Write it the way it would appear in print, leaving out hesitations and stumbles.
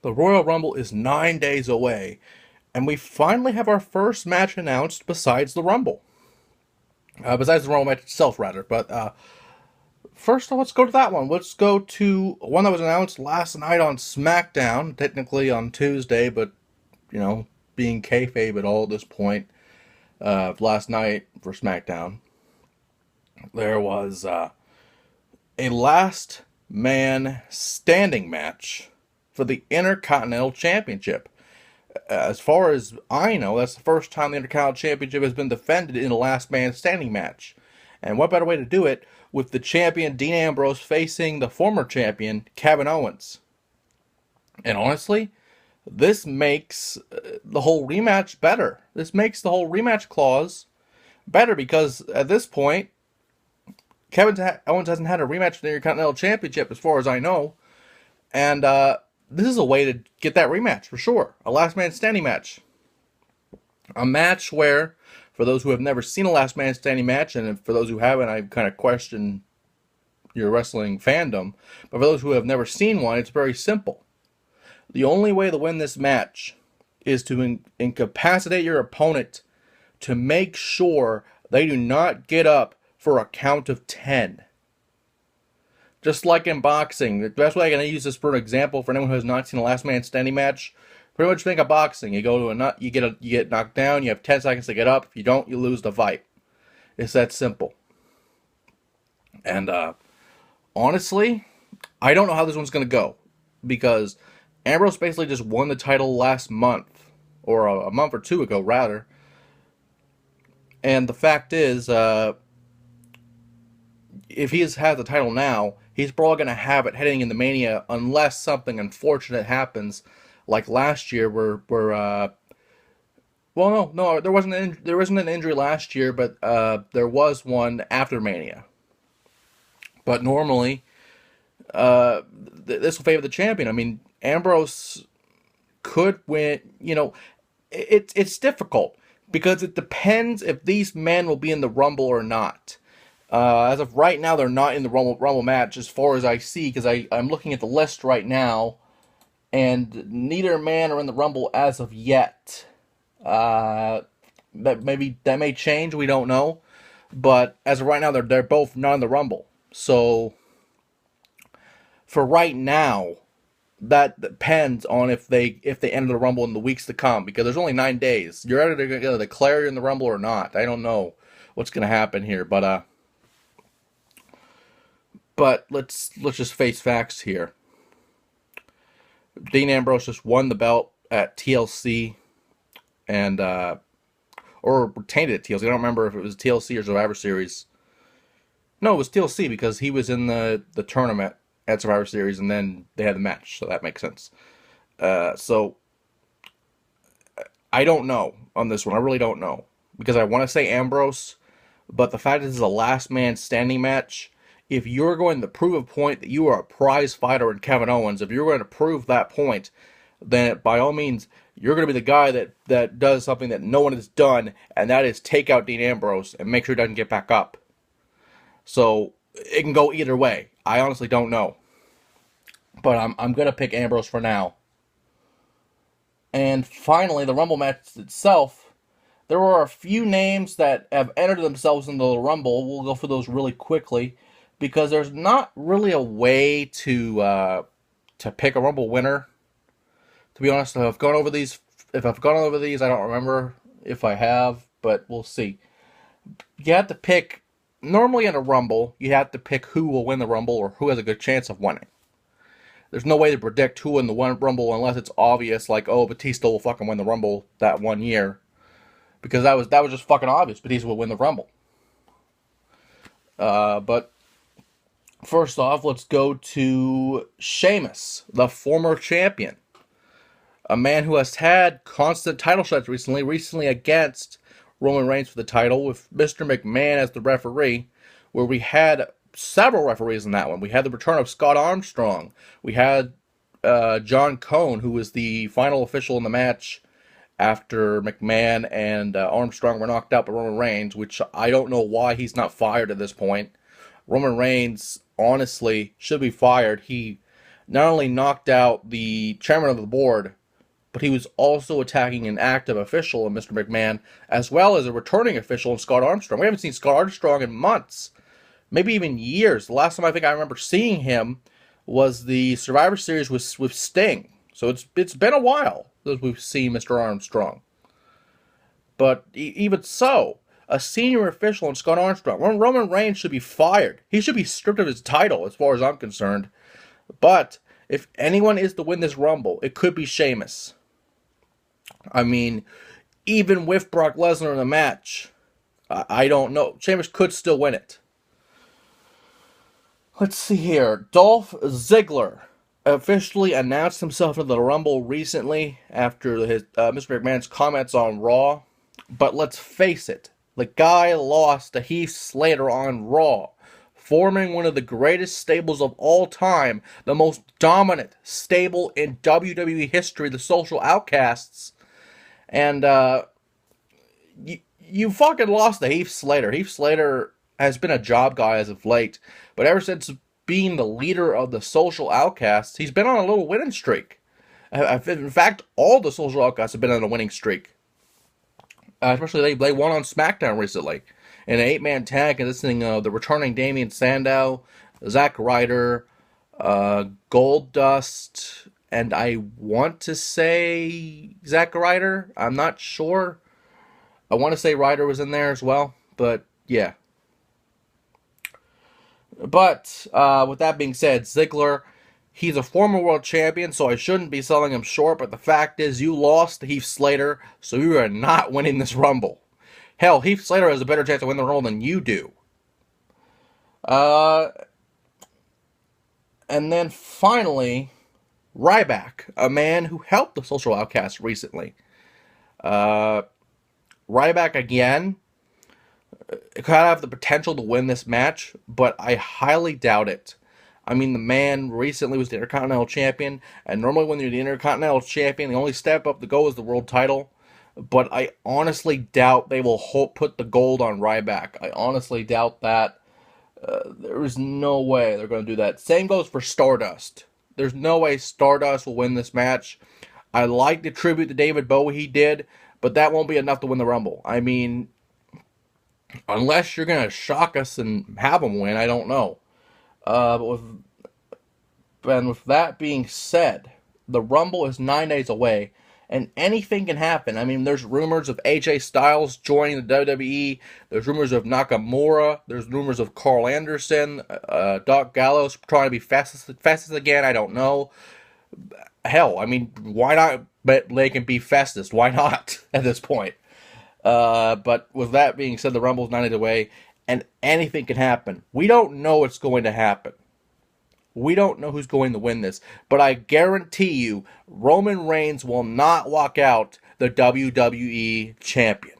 The Royal Rumble is 9 days away, and we finally have our first match announced besides the Rumble. Besides the Rumble match itself, rather. But first, let's go to that one. Let's go to one that was announced last night on SmackDown, technically on Tuesday, but, you know, being kayfabe at all at this point, last night for SmackDown. There was a last man standing match for the Intercontinental Championship. As far as I know, that's the first time the Intercontinental Championship has been defended in a last man standing match. And what better way to do it with the champion Dean Ambrose facing the former champion Kevin Owens? And honestly, this makes the whole rematch better. This makes the whole rematch clause better because at this point, Kevin Owens hasn't had a rematch for the Intercontinental Championship as far as I know. And this is a way to get that rematch for sure. A last man standing match. A match where, for those who have never seen a last man standing match, and for those who haven't, I kind of question your wrestling fandom. But for those who have never seen one, it's very simple. The only way to win this match is to incapacitate your opponent to make sure they do not get up for a count of 10. Just like in boxing, the best way I can use this for an example for anyone who has not seen a last man standing match, pretty much think of boxing. You go to a nut, you get knocked down, you have 10 seconds to get up. If you don't, you lose the fight. It's that simple. And honestly, I don't know how this one's going to go because Ambrose basically just won the title last month, or a month or two ago, rather. And the fact is, if he has had the title now, he's probably going to have it heading into Mania unless something unfortunate happens, like last year where well, no, there wasn't an injury last year, but there was one after Mania. But normally, this will favor the champion. I mean, Ambrose could win. You know, it's difficult because it depends if these men will be in the Rumble or not. As of right now, they're not in the Rumble match as far as I see, because I'm looking at the list right now, and neither man are in the Rumble as of yet. That may change, we don't know. But as of right now, they're both not in the Rumble. So for right now, that depends on if they enter the Rumble in the weeks to come, because there's only 9 days. You're either going to declare you're in the Rumble or not. I don't know what's going to happen here, but let's just face facts here. Dean Ambrose just won the belt at TLC, and or retained it at TLC. I don't remember if it was TLC or Survivor Series. No, it was TLC because he was in the tournament at Survivor Series, and then they had the match, so that makes sense. So I don't know on this one. I really don't know because I want to say Ambrose, but the fact that this is a last man standing match. If you're going to prove a point that you are a prize fighter in Kevin Owens, if you're going to prove that point, then by all means, you're going to be the guy that does something that no one has done, and that is take out Dean Ambrose and make sure he doesn't get back up. So it can go either way. I honestly don't know. But I'm going to pick Ambrose for now. And finally, the Rumble match itself. There were a few names that have entered themselves into the Rumble. We'll go through those really quickly, because there's not really a way to pick a Rumble winner. To be honest, if I've gone over these, I don't remember if I have, but we'll see. You have to pick, normally in a Rumble, you have to pick who will win the Rumble or who has a good chance of winning. There's no way to predict who will win the Rumble unless it's obvious, like, oh, Batista will fucking win the Rumble that one year. Because that was just fucking obvious. Batista will win the Rumble. But first off, let's go to Sheamus, the former champion. A man who has had constant title shots recently against Roman Reigns for the title, with Mr. McMahon as the referee, where we had several referees in that one. We had the return of Scott Armstrong. We had John Cone, who was the final official in the match after McMahon and Armstrong were knocked out by Roman Reigns, which I don't know why he's not fired at this point. Roman Reigns, honestly, should be fired. He not only knocked out the chairman of the board, but he was also attacking an active official in Mr. McMahon, as well as a returning official in Scott Armstrong. We haven't seen Scott Armstrong in months, maybe even years. The last time I think I remember seeing him was the Survivor Series with Sting. So it's been a while since we've seen Mr. Armstrong. But even so, a senior official in Scott Armstrong, Roman Reigns should be fired. He should be stripped of his title, as far as I'm concerned. But if anyone is to win this Rumble, it could be Sheamus. I mean, even with Brock Lesnar in the match, I don't know. Sheamus could still win it. Let's see here. Dolph Ziggler officially announced himself into the Rumble recently after his Mr. McMahon's comments on Raw. But let's face it, the guy lost to Heath Slater on Raw, forming one of the greatest stables of all time, the most dominant stable in WWE history, the Social Outcasts. And you fucking lost to Heath Slater. Heath Slater has been a job guy as of late, but ever since being the leader of the Social Outcasts, he's been on a little winning streak. In fact, all the Social Outcasts have been on a winning streak. Especially they won on SmackDown recently in an 8-man tag consisting of the returning Damien Sandow, Zack Ryder, Goldust, and I want to say Zack Ryder. I'm not sure. I want to say Ryder was in there as well, but yeah. But with that being said, Ziggler, he's a former world champion, so I shouldn't be selling him short, but the fact is you lost to Heath Slater, so you are not winning this Rumble. Hell, Heath Slater has a better chance to win the Rumble than you do. And then finally, Ryback, a man who helped the Social Outcasts recently. Ryback again could have the potential to win this match, but I highly doubt it. I mean, the man recently was the Intercontinental Champion, and normally when you're the Intercontinental Champion, the only step up to go is the World Title. But I honestly doubt they will put the gold on Ryback. I honestly doubt that. There is no way they're going to do that. Same goes for Stardust. There's no way Stardust will win this match. I like the tribute to David Bowie he did, but that won't be enough to win the Rumble. I mean, unless you're going to shock us and have him win, I don't know. But with that being said, the Rumble is 9 days away, and anything can happen. I mean, there's rumors of AJ Styles joining the WWE. There's rumors of Nakamura. There's rumors of Carl Anderson. Doc Gallows trying to be fastest again. I don't know. Hell, I mean, why not? But they can be fastest. Why not at this point? But with that being said, the Rumble's 9 days away, and anything can happen. We don't know what's going to happen. We don't know who's going to win this, but I guarantee you, Roman Reigns will not walk out the WWE champion.